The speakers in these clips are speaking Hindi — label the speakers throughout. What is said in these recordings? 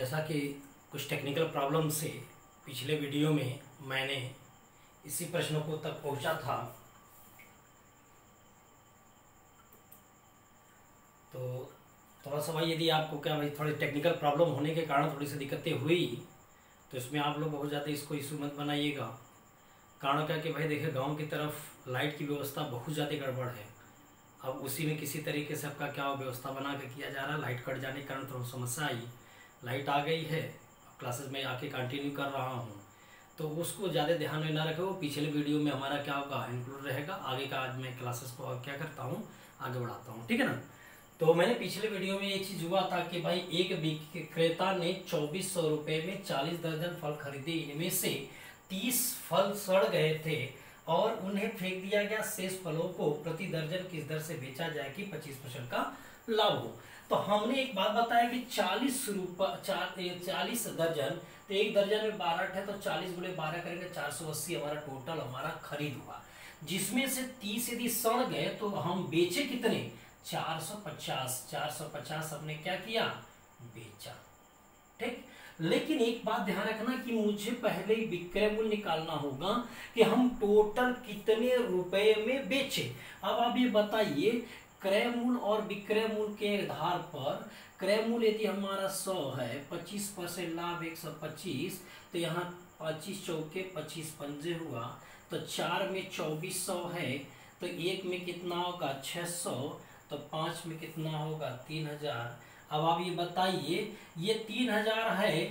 Speaker 1: जैसा कि कुछ टेक्निकल प्रॉब्लम से पिछले वीडियो में मैंने इसी प्रश्नों को तक पहुंचा था, तो थोड़ा सा भाई यदि आपको क्या भाई थोड़ी टेक्निकल प्रॉब्लम होने के कारण थोड़ी सी दिक्कतें हुई तो इसमें आप लोग बहुत ज़्यादा इसको इशू मत बनाइएगा। कारण क्या कि भाई देखिए गांव की तरफ लाइट की व्यवस्था बहुत ज़्यादा गड़बड़ है। अब उसी में किसी तरीके से आपका क्या व्यवस्था बना के किया जा रहा है। लाइट कट जाने के कारण थोड़ा समस्या आई, लाइट आ गई है, अब क्लासेस में आके कंटिन्यू कर रहा हूँ, तो उसको ज़्यादा ध्यान में ना रखें। वो पिछले वीडियो में हमारा क्या होगा इंक्लूड रहेगा। आगे का आज मैं क्लासेस को क्या करता हूँ आगे बढ़ाता हूँ, ठीक है ना। तो मैंने पिछले वीडियो में एक चीज़ हुआ था कि भाई एक विक्रेता ने 2400 रुपये में 40 दर्जन फल खरीदे। इनमें से 30 फल सड़ गए थे और उन्हें फेंक दिया गया। शेष फलों को प्रति दर्जन किस दर से बेचा जाए कि 25% का लाभ हो। तो हमने एक बात बताया कि 40 दर्जन, तो एक दर्जन में 12 है, तो 40 गुणे 12 करेंगे 480 हमारा टोटल हमारा खरीद हुआ। जिसमें से 30 यदि सड़ गए तो हम बेचे कितने, 450 हमने क्या किया, बेचा। ठीक, लेकिन एक बात ध्यान रखना कि मुझे पहले ही विक्रय मूल्य निकालना होगा कि हम टोटल कितने रुपए में बेचे। अब आप ये बताइए, क्रय मूल्य और विक्रय मूल्य के आधार पर क्रय मूल्य यदि हमारा 100 है, 25% लाभ 125, तो यहाँ 25 चौके 25 पंजे हुआ, तो 4 में 2400 है, तो एक में कितना होगा 600, तो 5 में कितना होगा 3000। अब आप ये बताइए, ये 3000 है,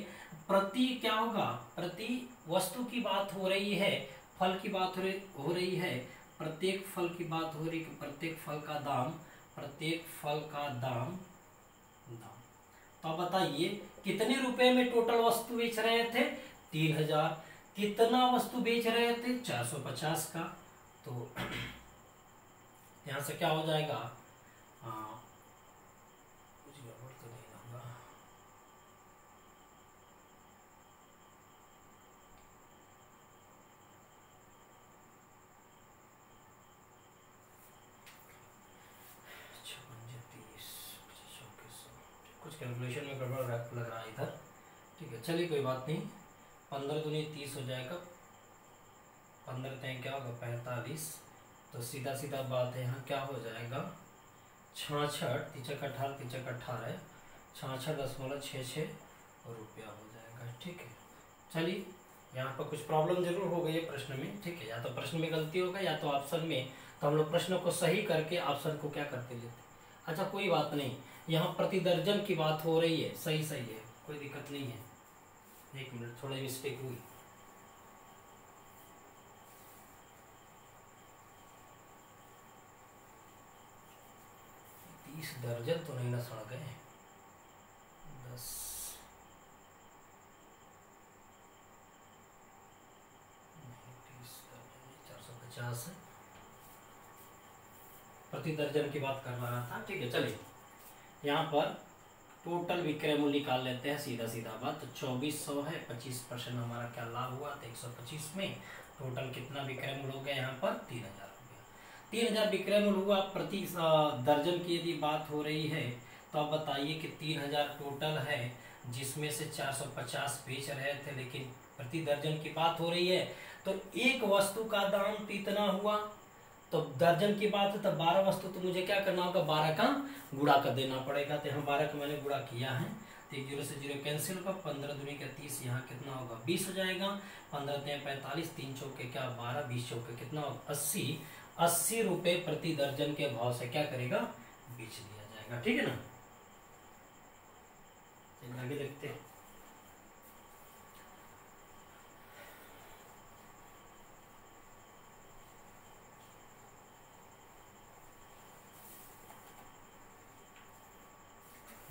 Speaker 1: प्रति क्या होगा, प्रति वस्तु की बात हो रही है, फल की बात हो रही है, प्रत्येक फल की बात हो रही है, प्रत्येक फल का दाम, प्रत्येक फल का दाम। तो बताइए कितने रुपए में टोटल वस्तु बेच रहे थे, 3000। कितना वस्तु बेच रहे थे, 450 का। तो यहां से क्या हो जाएगा, कुछ गड़बड़ तो नहीं होगा। कुछ कैलकुलेशन में गड़बड़ लग रहा है इधर, ठीक है, चलिए कोई बात नहीं। 15 दूनी 30 हो जाएगा, 15 तय क्या होगा 45, तो सीधा सीधा बात है यहाँ क्या हो जाएगा 66, 3×18, 3×18, 66.66 रुपया हो जाएगा। ठीक है, चलिए यहाँ पर कुछ प्रॉब्लम जरूर हो गई है प्रश्न में, ठीक है, या तो प्रश्न में गलती होगा या तो ऑप्शन में, तो हम लोग प्रश्न को सही करके ऑप्शन को क्या करते लेते। अच्छा कोई बात नहीं, यहाँ प्रति दर्जन की बात हो रही है, सही है, कोई दिक्कत नहीं है। एक मिनट, थोड़ी मिस्टेक हुई। इस दर्जन तो नहीं ना सड़ गए, 10 450 प्रति दर्जन की बात कर रहा था, ठीक है। चलिए यहाँ पर टोटल विक्रय मूल्य निकाल लेते हैं, सीधा बात। तो 2400 है, 25% हमारा क्या लाभ हुआ, तो 125 में टोटल कितना विक्रय मूल्य हो गया यहाँ पर 3000 हो गया। 3000 विक्रय मूल्य हुआ। प्रति दर्जन की यदि बात हो रही है तो आप बताइए कि 3000 टोटल है, जिसमें से 450 बेच रहे थे, लेकिन प्रति दर्जन की बात हो रही है, तो एक वस्तु का दाम तो इतना हुआ, तो दर्जन की बात है तो 12 वस्तु, तो मुझे क्या करना होगा 12 का गुणा कर देना पड़ेगा। तो यहाँ 12 का मैंने गुणा किया है, तो 1 0 से 0 कैंसिल होगा, 15 दूनी का 30, यहाँ कितना होगा 20 हो जाएगा, 15 तय 45, 3 चौके क्या 12, 20 चौके कितना होगा 80 रुपये प्रति दर्जन के भाव से क्या करेगा, बेच दिया जाएगा। ठीक है ना, आगे देखते हैं।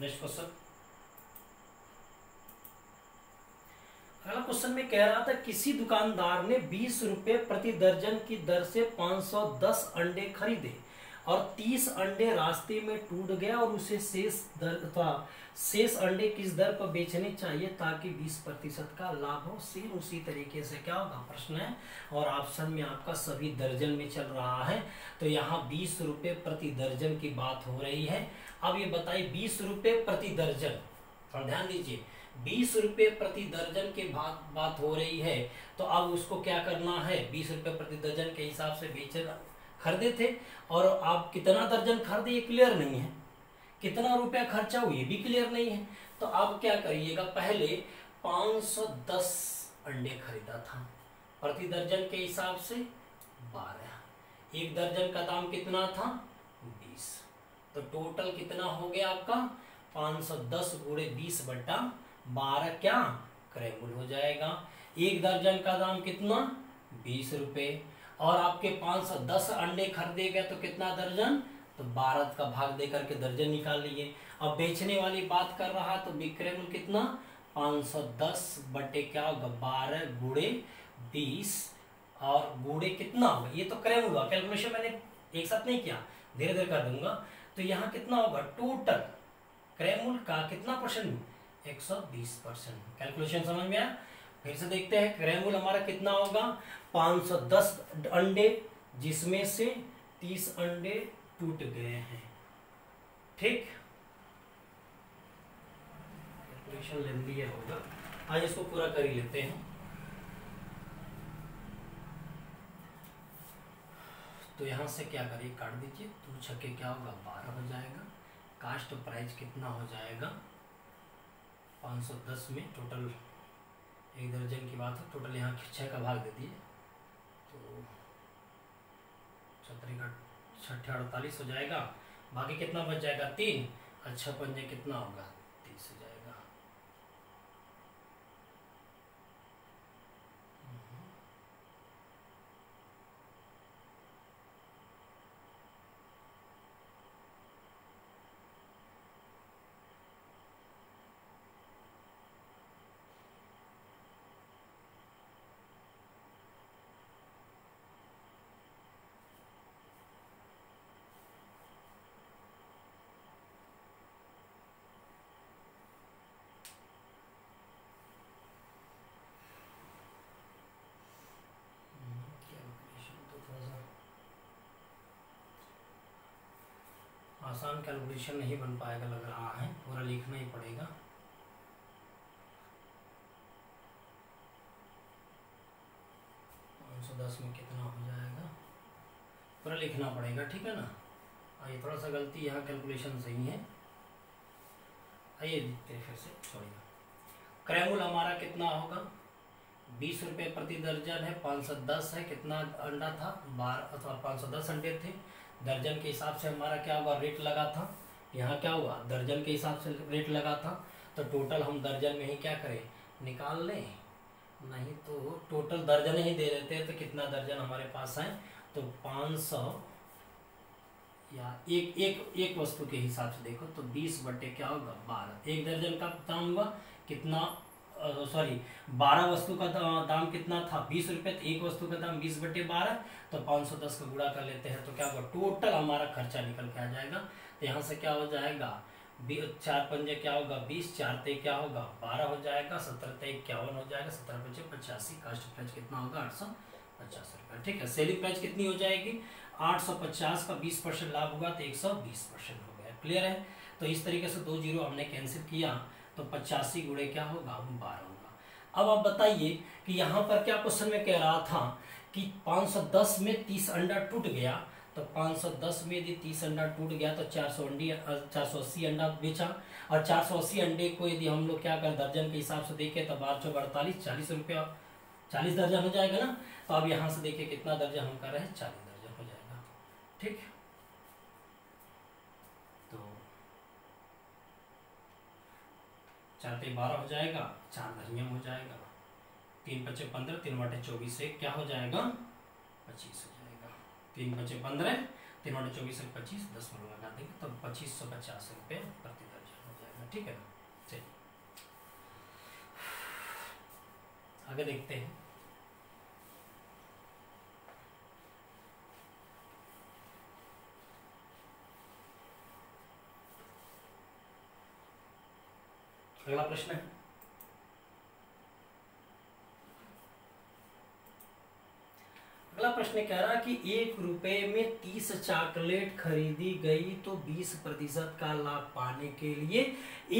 Speaker 1: नेक्स्ट क्वेश्चन, अगला क्वेश्चन में कह रहा था किसी दुकानदार ने 20 रुपये प्रति दर्जन की दर से 510 अंडे खरीदे और 30 अंडे रास्ते में टूट गया और उसे शेष अंडे किस दर पर बेचने चाहिए ताकि 20% का लाभ हो। सेम उसी तरीके से क्या होगा प्रश्न है, और ऑप्शन में आपका सभी दर्जन में चल रहा है, तो यहाँ 20 रुपये प्रति दर्जन की बात हो रही है। अब ये बताइए 20 रुपये प्रति दर्जन, और ध्यान दीजिए 20 रुपये प्रति दर्जन के बात हो रही है, तो अब उसको क्या करना है, 20 रुपये प्रति दर्जन के हिसाब से बेचना, खरीदे थे और आप कितना दर्जन खरीदे ये क्लियर नहीं है, कितना रुपया खर्चा हुआ ये भी क्लियर नहीं है। तो आप क्या करिएगा, पहले 510 अंडे खरीदा था, प्रति दर्जन के हिसाब से 12, एक दर्जन का दाम कितना था 20, तो टोटल कितना हो गया आपका 510 गुणे 20/12 क्या क्रैमुल हो जाएगा। एक दर्जन का दाम कितना 20 रुपये और आपके 510 अंडे खरीदे गए तो कितना दर्जन, तो 12 का भाग दे करके दर्जन निकाल लिए। अब बेचने वाली बात कर रहा है तो विक्रय मूल्य कितना 510 बटे क्या होगा 12 गुणे 20 और गुणे कितना होगा, ये तो क्रय मूल्य हुआ, कैलकुलेशन मैंने एक साथ नहीं किया, धीरे धीरे कर दूंगा। तो यहाँ कितना होगा टोटल क्रय मूल्य का कितना परसेंट 120%। कैलकुलेशन समझ में आया, फिर से देखते हैं क्रय मूल्य हमारा कितना होगा 510 अंडे जिसमें से 30 अंडे टूट गए हैं, ठीक। कैलकुलेशन लेंदी होगा, आज इसको पूरा कर ही लेते हैं। तो यहाँ से क्या करिए काट दीजिए, तो छक्के क्या होगा 12 हो जाएगा। कास्ट प्राइस कितना हो जाएगा 510 में टोटल एक दर्जन की बात है, टोटल यहाँ 6 का भाग दे दिए तो 6×6 हो जाएगा, बाकी कितना बच जाएगा 3, अच्छा पंजे कितना होगा 30 हो जाएगा। आसान कैलकुलेशन नहीं बन पाएगा लग रहा है, पूरा लिखना ही पड़ेगा। दस में कितना हो जाएगा पूरा लिखना पड़ेगा, ठीक है ना। आइए थोड़ा सा गलती यहाँ कैलकुलेशन सही है, आइए देखते हैं फिर से, छोड़िए। क्रय मूल्य हमारा कितना होगा 20 रुपये प्रति दर्जन है, 510 है, कितना अंडा था 12 अथवा 510 अंडे थे, दर्जन के हिसाब से हमारा क्या हुआ रेट लगा था, यहाँ क्या हुआ दर्जन के हिसाब से रेट लगा था, तो टोटल हम दर्जन में ही क्या करें निकाल लें, नहीं तो टोटल दर्जन ही दे देते हैं तो कितना दर्जन हमारे पास है, तो 500 या एक वस्तु के हिसाब से देखो तो 20 बटे क्या होगा 12, एक दर्जन का दाम हुआ कितना, सॉरी 12 वस्तु का दाम कितना था 20 रुपये, तो एक वस्तु का दाम 20 बटे 12, तो 510 का गुणा कर लेते हैं तो क्या होगा टोटल हमारा खर्चा निकल के आ जाएगा। तो यहाँ से क्या हो जाएगा 4 पंजे क्या होगा 20, 4 ते क्या होगा 12 हो जाएगा, 17 ते 51 हो जाएगा, 17 पंजे 85, कास्ट प्राइस कितना होगा 850 रुपये, ठीक है। सेलिंग प्राइस कितनी हो जाएगी 850 का 20% लाभ होगा तो 120% हो गया, क्लियर है। तो इस तरीके से 2 जीरो हमने कैंसिल किया तो 85 गुणे क्या होगा 12 होगा। अब आप बताइए कि यहाँ पर क्या क्वेश्चन में कह रहा था कि 510 में 30 अंडा टूट गया, तो 510 में यदि 30 अंडा टूट गया तो 480 अंडा बेचा, और 480 अंडे को यदि हम लोग क्या कर दर्जन के हिसाब से देखें तो 12×4 = 40 रुपया, 40 दर्जन हो जाएगा ना। तो अब यहाँ से देखिए कितना दर्जन हम कर रहे हैं 40 दर्जन हो जाएगा, ठीक। तो 4 ते 12 हो जाएगा, 4 धनिया हो जाएगा, 3 × 5 = 15, 3/24 से क्या हो जाएगा 25 हो जाएगा, 3 × 5 = 15, 3/24 से 25, 10 में लगा देंगे तो 2550 रुपये प्रति दर्जन हो जाएगा, ठीक है ना। चलिए आगे देखते हैं। अगला प्रश्न है अगला प्रश्न कह रहा कि 1 रुपए में 30 चॉकलेट खरीदी गई तो 20% का लाभ पाने के लिए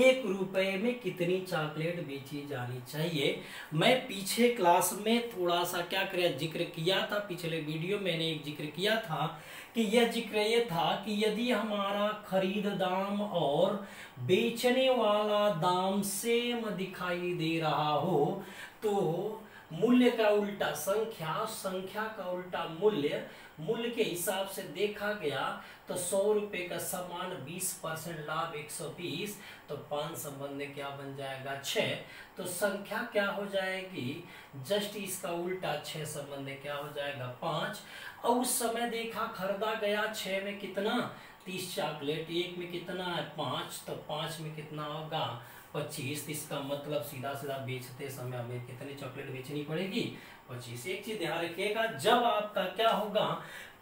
Speaker 1: 1 रुपए में कितनी चॉकलेट बेची जानी चाहिए। मैं पीछे क्लास में थोड़ा सा क्या जिक्र किया था, पिछले वीडियो मैंने एक जिक्र किया था कि यह जिक्र ये था कि यदि हमारा खरीद दाम और बेचने वाला दाम सेम दिखाई दे रहा हो तो मूल्य का उल्टा संख्या, संख्या का उल्टा मूल्य, मूल्य के हिसाब से देखा गया तो 100 रुपए का सामान 20% लाभ 120, तो 5 संबंध क्या बन जाएगा 6, तो संख्या क्या हो जाएगी जस्ट इसका उल्टा 6 संबंध क्या हो जाएगा 5। और उस समय देखा खरीदा गया 6 में कितना 30 चॉकलेट, 1 में कितना है 5, तो 5 में कितना होगा 25। इसका मतलब सीधा सीधा बेचते समय हमें कितनी चॉकलेट बेचनी पड़ेगी 25। एक चीज ध्यान रखिएगा, जब आपका क्या होगा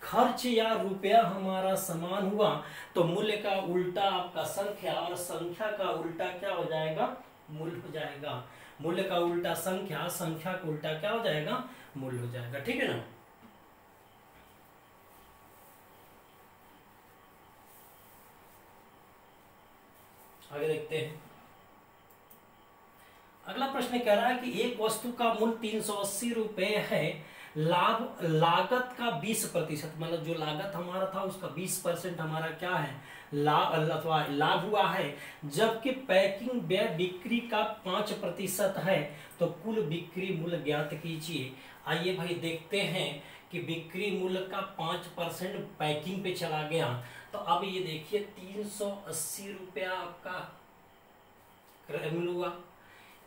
Speaker 1: खर्च या रुपया हमारा समान हुआ तो मूल्य का उल्टा आपका संख्या और संख्या का उल्टा क्या हो जाएगा मूल्य हो जाएगा। मूल्य का उल्टा संख्या, संख्या का उल्टा क्या हो जाएगा मूल्य हो जाएगा। ठीक है ना। आगे देखते हैं। अगला प्रश्न कह रहा है कि एक वस्तु का मूल्य 380 रुपए है, लागत का 20%, मतलब जो लागत हमारा था उसका 20% हमारा क्या है लाभ अथवा लाभ हुआ है, जबकि पैकिंग व्यय बिक्री का 5% है, तो कुल बिक्री मूल्य ज्ञात कीजिए। आइए भाई देखते हैं कि बिक्री मूल्य का 5% पैकिंग पे चला गया, तो अब ये देखिए 380 रुपया आपका मिलूंगा,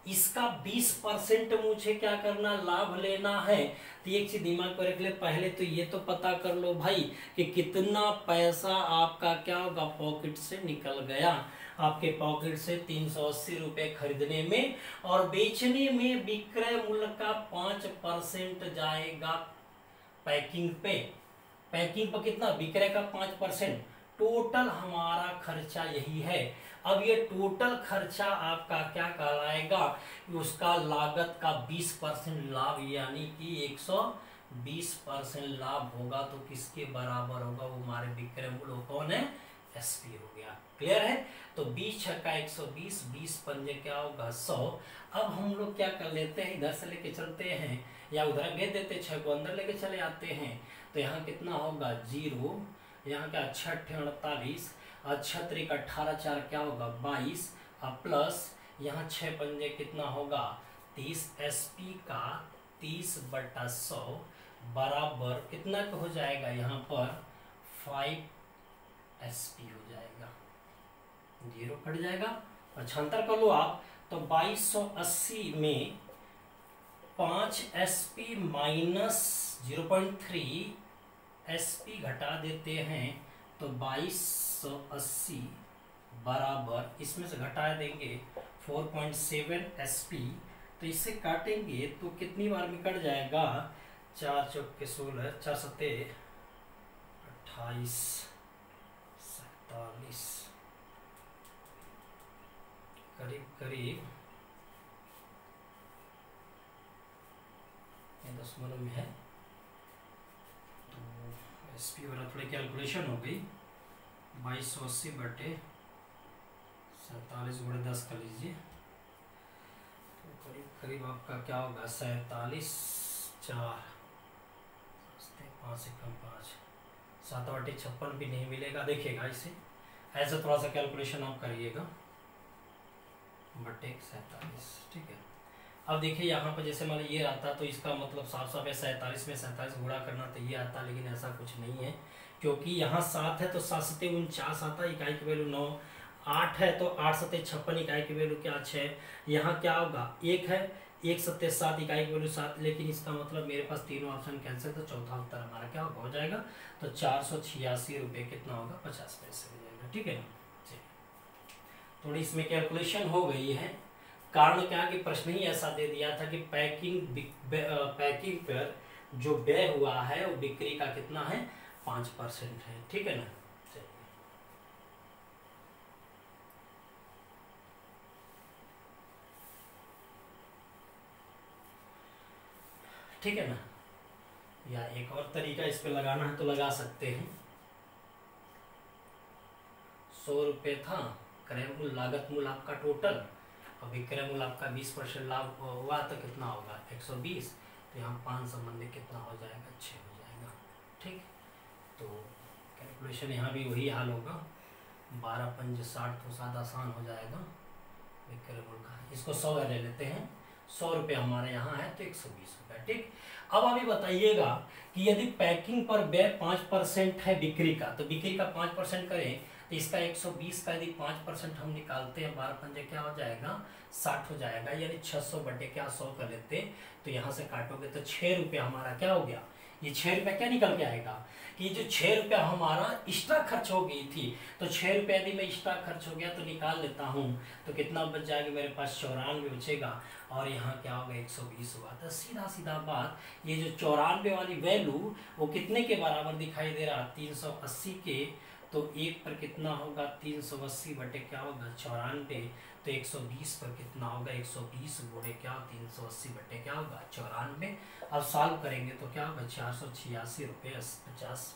Speaker 1: इसका 20% मुझे क्या करना लाभ लेना है। तो एक चीज दिमाग पर रख ले, पहले तो ये तो पता कर लो भाई कि कितना पैसा आपका क्या होगा पॉकेट से निकल गया। आपके पॉकेट से 380 रुपए खरीदने में और बेचने में विक्रय मूल्य का 5% जाएगा पैकिंग पे। पैकिंग पर कितना विक्रय का 5%, टोटल हमारा खर्चा यही है। अब ये टोटल खर्चा आपका क्या कहलाएगा, उसका लागत का 20% लाभ यानी कि 120% लाभ होगा, तो किसके बराबर होगा वो हमारे विक्रय मूल्य कौन है एसपी हो गया। क्लियर है। तो 20 छक्का 120, 20 पंजे क्या होगा 100। अब हम लोग क्या कर लेते हैं, इधर से लेके चलते हैं या उधर भेज देते 6 को अंदर लेके चले आते हैं, तो यहाँ कितना होगा 0, यहाँ क्या 6 48, 6 त्रिक 18, 4 क्या होगा 22, प्लस यहाँ 6 पंजे कितना होगा 30, एसपी का 30/100 बराबर कितना हो जाएगा यहाँ पर 5 एसपी हो जाएगा, 0 कट जाएगा। और छांतर कर लो आप, तो 2280 में 5 एसपी माइनस 0.3 एसपी घटा देते हैं, तो 2280 बराबर इसमें से घटा देंगे 4.7 एसपी, तो इससे काटेंगे तो कितनी बार में कट जाएगा 4 चौके 16, 4 सत्ते 28, 47 करीब करीब दशमलव में है, तो एसपी वाला थोड़ी कैलकुलेशन हो गई 2280 बटे 47 गुणे 10 कर लीजिए, तो करीब करीब आपका क्या होगा 47, 4 5 से कम 5, 7 बटे 56 भी नहीं मिलेगा। देखिएगा इसे ऐसे थोड़ा सा कैलकुलेशन आप करिएगा बटे 47। ठीक है। अब देखिए यहाँ पर जैसे मान ये आता तो इसका मतलब साफ साफ है 47 में 47 गुणा करना तो ये आता, लेकिन ऐसा कुछ नहीं है क्योंकि यहाँ 7 है तो 7 सत्ते 49 आता, इकाई की वैल्यू 9, 8 है तो 8 सत्ते 56, इकाई की वैल्यू क्या 6, यहाँ क्या होगा 1 है, 1 सत्ते 7, इकाई की वैल्यू 7, लेकिन इसका मतलब मेरे पास तीनों ऑप्शन कैंसिल, तो चौथा उत्तर हमारा क्या हो जाएगा, तो 486 रुपये कितना होगा 50 पैसे हो जाएगा। ठीक है ना। थोड़ी इसमें कैलकुलेशन हो गई है, कारण क्या कि प्रश्न ही ऐसा दे दिया था कि पैकिंग पर जो व्यय हुआ है वो बिक्री का कितना है 5% है। ठीक है ना। ठीक है ना। या एक और तरीका इस पे लगाना है तो लगा सकते हैं। 100 रुपये था क्रय मूल्य, लागत मूल्य आपका टोटल, और विक्रय मूल्य आपका 20% लाभ हुआ तो कितना होगा 120, तो यहाँ 5 संबंधी कितना हो जाएगा 6 हो जाएगा। ठीक, तो कैलकुलेशन यहाँ भी वही हाल होगा, 12 पंज 60 तो साथ आसान हो जाएगा विक्रय मूल्य का। इसको 100 ले लेते हैं, 100 रुपये हमारे यहाँ है तो 120 रुपये। ठीक, अब अभी बताइएगा कि यदि पैकिंग पर व्यय 5% है बिक्री का, तो बिक्री का 5% करें तो इसका 120 का यदि 5% हम निकालते हैं, 12 पंजे क्या हो जाएगा 60 हो जाएगा, यानी 600 बटे क्या 100 कर लेते, तो यहाँ से काटोगे तो 6 रुपये हमारा क्या हो गया, ये 6 रुपये क्या निकल के आएगा कि जो 6 रुपया हमारा एक्स्ट्रा खर्च हो गई थी, तो 6 रुपये यदि मैं एक्स्ट्रा खर्च हो गया तो निकाल लेता हूँ, तो कितना बच जाएगा मेरे पास 94 बचेगा, और यहाँ क्या होगा 120 हुआ। तो सीधा सीधा बात, ये जो 94 वाली वैल्यू वो कितने के बराबर दिखाई दे रहा 380 के, तो 1 पर कितना होगा 380 बटे क्या होगा 94, तो 120 पर कितना होगा 120 गुणे क्या 380 बटे क्या होगा 94। अब सॉल्व करेंगे तो क्या होगा 486 रुपये 50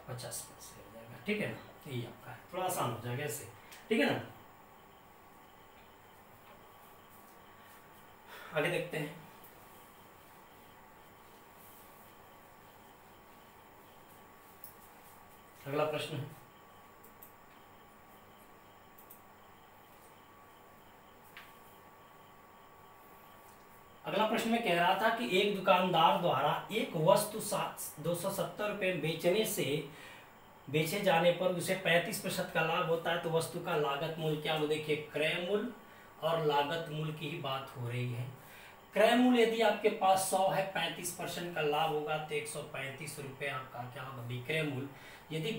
Speaker 1: पैसे हो जाएगा। ठीक है ना, यही आपका है, थोड़ा आसान हो जाएगा ऐसे। ठीक है ना, आगे देखते हैं। अगला प्रश्न है, अगला प्रश्न में कह रहा था कि एक दुकानदार द्वारा एक वस्तु 270 रुपये बेचे जाने पर उसे 35% का लाभ होता है, तो वस्तु का लागत मूल्य क्या हो, देखिए क्रय मूल्य और लागत मूल्य की ही बात हो रही है। क्रय मूल्य यदि आपके पास 100 है, 35% का लाभ होगा तो 135 रुपये आपका क्या होगा विक्रय मूल्य। यदि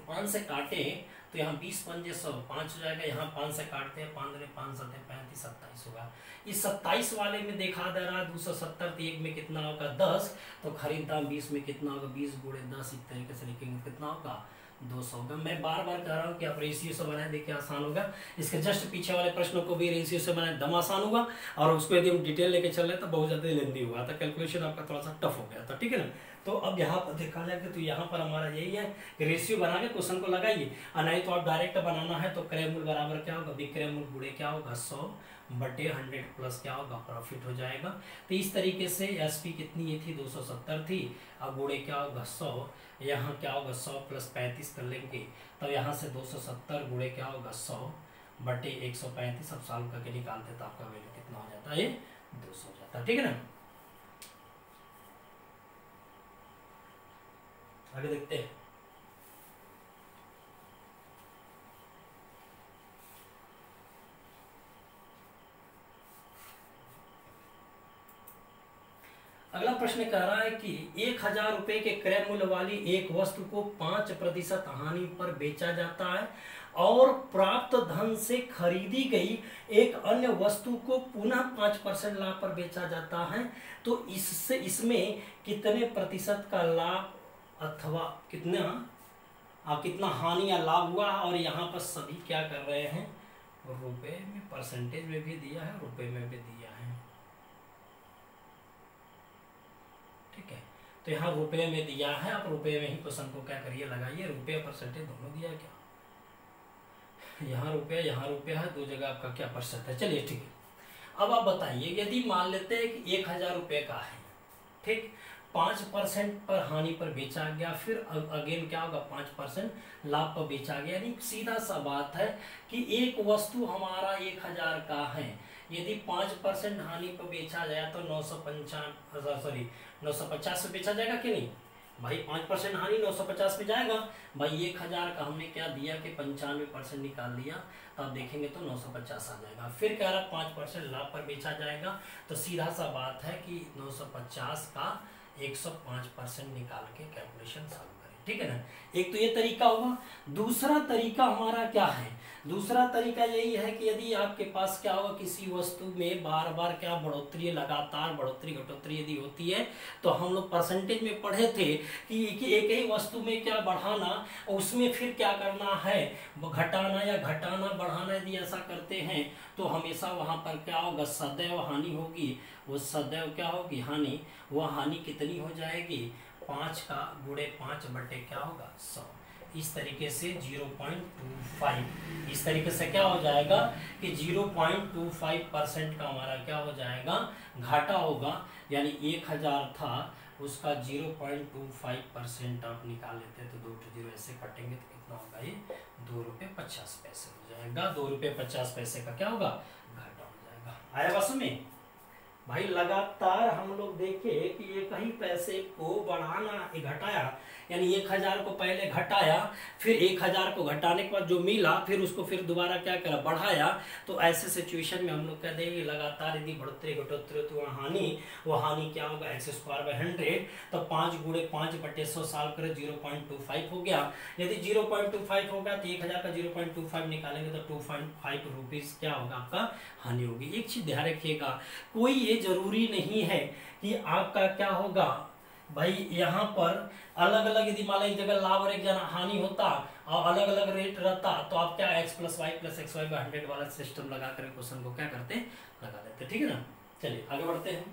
Speaker 1: 5 से काटे तो यहाँ 20 पंजे 100 5 हो जाएगा, यहाँ 5 से काटते हैं 5 5 7 35 27 होगा। इस 27 वाले में देखा दे रहा 270, तो एक में कितना होगा 10, तो खरीद दाम 20 में कितना होगा 20 गुणे 10, इस तरीके से लिखेंगे कितना होगा 200 होगा। मैं बार बार कह रहा हूँ कि आप रेशियो से बनाए, देखिए आसान होगा। इसके जस्ट पीछे वाले प्रश्नों को भी रेशियो से बनाए, दम आसान होगा, और उसको यदि हम डिटेल लेके चल रहे तो बहुत ज़्यादा लेंदी हुआ था, कैलकुलेशन आपका थोड़ा सा टफ हो गया था। ठीक है ना, तो अब यहाँ पर देखा जाएगा तो यहाँ पर हमारा यही है कि रेशियो बना के क्वेश्चन को लगाइए, और नहीं तो आप डायरेक्ट बनाना है तो क्रय मूल्य बराबर क्या होगा विक्रय मूल्य गुणे क्या होगा 100 बटे 100 प्लस क्या होगा प्रॉफिट हो जाएगा। तो इस तरीके से एसपी कितनी ये थी 270 थी, अब गुणे क्या होगा 100, यहाँ क्या होगा 100 प्लस 35 कर लेंगे, तो यहाँ से 270 गुणे क्या होगा 100 बटे 135, अब सॉल्व करके निकालते तो आपका वैल्यू कितना हो जाता है, ये 200 हो जाता है। ठीक है ना, आगे देखते हैं। अगला प्रश्न कह रहा है कि 1000 रुपए के क्रय मूल्य वाली एक वस्तु को 5% हानि पर बेचा जाता है, और प्राप्त धन से खरीदी गई एक अन्य वस्तु को पुनः 5% लाभ पर बेचा जाता है, तो इसमें कितने प्रतिशत का लाभ अथवा कितना हानि या लाभ हुआ, और यहाँ पर सभी क्या कर रहे हैं रुपए में, परसेंटेज में भी दिया है रुपए में भी दिया है। ठीक है, तो यहाँ रुपए में दिया है, आप रुपए में ही क्वेश्चन को क्या करिए लगाइए, रुपये परसेंटेज दोनों दिया है क्या, यहाँ रुपया है, दो जगह आपका क्या परसेंट है। चलिए ठीक है, अब आप बताइए यदि मान लेते हैं कि 1000 रुपये का है, ठीक, 5% पर हानि पर बेचा गया, फिर अगेन क्या होगा 5% लाभ पर बेचा गया, यानी सीधा सा बात है कि एक वस्तु हमारा 1000 का है, यदि 5% हानि पर बेचा जाए तो 950 पे बेचा जाएगा कि नहीं भाई, 5% हानि 950 पे जाएगा भाई। 1000 का हमने क्या दिया कि 95% निकाल दिया, तो आप देखेंगे तो 950 आ जाएगा। फिर कह रहा 5% लाभ पर बेचा जाएगा, तो सीधा सा बात है कि 950 का 105% निकाल के कैलकुलेशन सॉल्व करें। ठीक है ना, एक तो ये तरीका होगा। दूसरा तरीका हमारा क्या है, दूसरा तरीका यही है कि यदि आपके पास क्या होगा, किसी वस्तु में बार बार क्या बढ़ोतरी, लगातार बढ़ोतरी घटोतरी यदि होती है, तो हम लोग परसेंटेज में पढ़े थे कि एक ही वस्तु में क्या बढ़ाना, उसमें फिर क्या करना है, घटाना या घटाना बढ़ाना। यदि ऐसा करते हैं तो हमेशा वहां पर क्या होगा, सदैव हानि होगी। वो सदैव क्या होगी, हानि। वह हानि कितनी हो जाएगी, 5 का गुणे 5 बटे क्या होगा 100। इस तरीके से 0.25, इस तरीके से क्या हो जाएगा कि 0.25% का हमारा क्या हो जाएगा, घाटा होगा। यानी 1000 था, उसका 0.25% आप निकाल लेते हैं तो 2 जीरो ऐसे कटेंगे तो कितना होगा, ये 2 रुपये 50 पैसे हो जाएगा। 2 रुपये 50 पैसे का क्या होगा, घाटा हो जाएगा। आया बस में भाई, लगातार हम लोग देखे कि एक ही पैसे को बढ़ाना, घटाया, यानी 1000 को पहले घटाया, फिर 1000 को घटाने के बाद जो मिला फिर उसको फिर दोबारा क्या करा, बढ़ाया। तो ऐसे सिचुएशन में हम लोग कह देंगे लगातार यदि बढ़ोतरी घटोतरी तो वो हानि क्या होगा, x²/100। तो 5 गुणे 5 बटे 100 साल करे 0.25 हो गया। यदि 0.25 होगा तो 1000 का 0.25 निकालेंगे तो 2.5 रुपीज क्या होगा, आपका हानि होगी। एक चीज ध्यान रखिएगा, कोई ये जरूरी नहीं है कि आपका क्या होगा भाई, यहाँ पर अलग अलग यदि मान लो एक जगह लाभ और एक जगह हानि होता और अलग अलग रेट रहता तो आप क्या x + y + xy/100 वाला सिस्टम लगा कर क्वेश्चन को क्या करते, लगा देते। ठीक है ना। चलिए आगे बढ़ते हैं।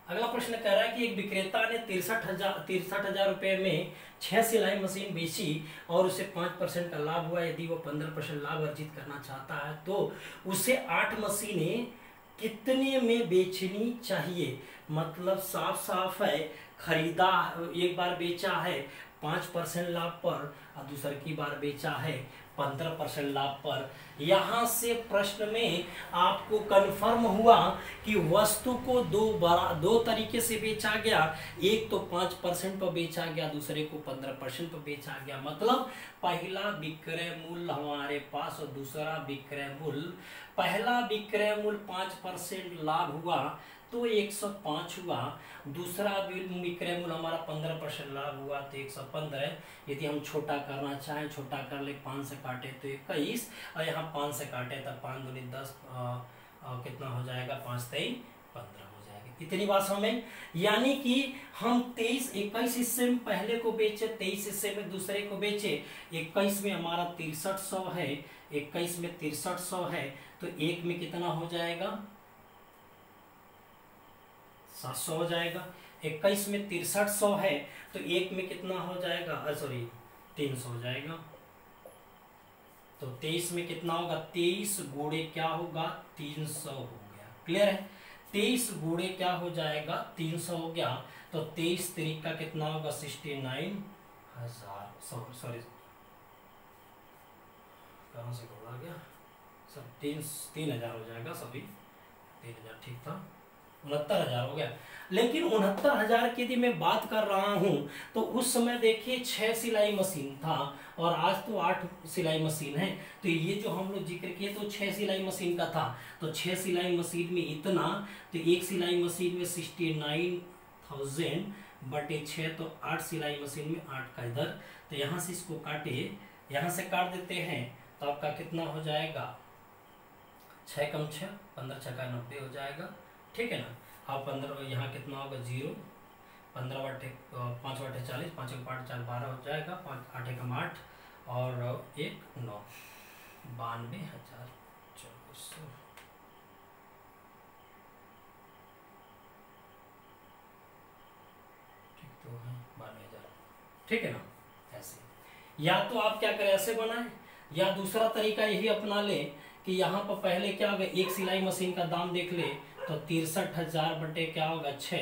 Speaker 1: अगला प्रश्न कह रहा है कि एक विक्रेता ने 63,000 रुपए में 6 सिलाई मशीन बेची और उसे 5% का लाभ हुआ। यदि वो 15% लाभ अर्जित करना चाहता है तो उसे 8 मशीनें कितने में बेचनी चाहिए। मतलब साफ साफ है, खरीदा एक बार बेचा है 5% लाभ पर और दूसरी की बार बेचा है 15% लाभ पर। यहां से प्रश्न में आपको कंफर्म हुआ कि वस्तु को दो तरीके से बेचा गया। एक तो 5% पर बेचा गया, दूसरे को 15% पर बेचा गया। मतलब पहला विक्रय मूल्य हमारे पास और दूसरा विक्रय मूल्य, पहला विक्रय मूल्य 5% लाभ हुआ तो 105 हुआ। दूसरा विक्रय मूल्य हमारा 15% लाभ हुआ तो 115। यदि हम छोटा करना चाहें, छोटा कर ले, 5 से काटे तो 21 और यहाँ 5 से काटे तो 5 दूनी 10, कितना हो जाएगा, 5 3 15 हो जाएगा। इतनी बात हमें, यानी कि हम 21 हिस्से में पहले को बेचे, 23 हिस्से में दूसरे को बेचे। 21 में हमारा 6300 है, 21 में 6300 है तो एक में कितना हो जाएगा, 700 हो जाएगा। 21 में 6300 है तो एक में कितना हो जाएगा, 300 हो जाएगा। तो 23 में कितना होगा, 23 गुणे क्या होगा, 300 हो गया। क्लियर है। 23 गुणे क्या हो जाएगा, 300 हो गया। तो 23 तरीक का कितना होगा, 69,000। सॉरी कहाँ से बोला गया, सब 3,000 हो जाएगा, सभी 3,000 ठीक था, 69,000 हो गया। लेकिन 69,000 की यदि मैं बात कर रहा हूं तो उस समय देखिए 6 सिलाई मशीन था और आज तो 8 सिलाई मशीन है। तो ये जो हम लोग जिक्र किए तो 6 सिलाई मशीन का था, तो 6 सिलाई मशीन में इतना, तो एक सिलाई मशीन में 69,000 बटे 6 तो 8 सिलाई मशीन में 8 का इधर, तो यहाँ से इसको काटे, यहाँ से काट देते हैं तो आपका कितना हो जाएगा, 6 कम 6 15 6 का 90 हो जाएगा। ठीक है ना। अब 15 यहाँ कितना होगा 0, 15 बटे 5 बटे 40, 5 के 5 4 12 हो जाएगा, 5 8 कम 8 और 1 9, 92,024। ठीक तो है 92,000। ठीक है ना। ऐसे या तो आप क्या करें, ऐसे बनाए, या दूसरा तरीका यही अपना ले कि यहाँ पर पहले क्या होगा, एक सिलाई मशीन का दाम देख ले तो 63,000 बटे क्या होगा 6,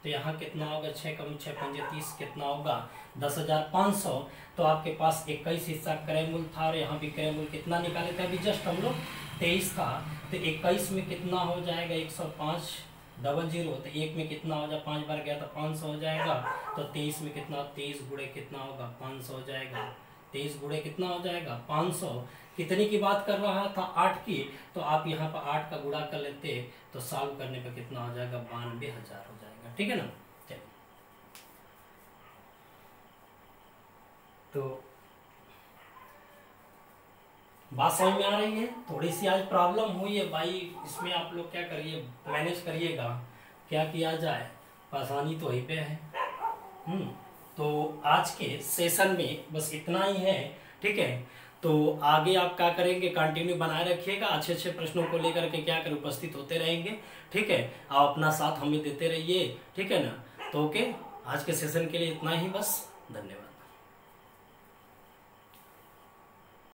Speaker 1: तो यहाँ कितना होगा, 6 कम 6 पंजे 30, कितना होगा 10,500। तो आपके पास 21 हिस्सा क्रय मूल्य था और यहाँ भी क्रय मूल्य कितना निकाले थे, अभी जस्ट हम लोग 23 था। तो 21 में कितना हो जाएगा 105 00, तो एक में कितना हो जाए, 5 बार गया तो 500 हो जाएगा। तो 23 में कितना, 23 गुणे कितना होगा 500 हो जाएगा, 23 गुणे कितना हो जाएगा 500। कितनी की बात कर रहा था, 8 की, तो आप यहाँ पर 8 का गुणा कर लेते तो सॉल्व करने पर कितना हो जाएगा, 92,000 हो जाएगा। ठीक है ना। चलिए, तो बात समझ में आ रही है। थोड़ी सी आज प्रॉब्लम हुई है भाई, इसमें आप लोग क्या करिए, मैनेज करिएगा, क्या किया जाए, आसानी तो ही पे है। तो आज के सेशन में बस इतना ही है। ठीक है, तो आगे आप क्या करेंगे, कंटिन्यू बनाए रखिएगा, अच्छे अच्छे प्रश्नों को लेकर के क्या करें उपस्थित होते रहेंगे। ठीक है, आप अपना साथ हमें देते रहिए। ठीक है ना। तो ओके, आज के सेशन के लिए इतना ही बस, धन्यवाद।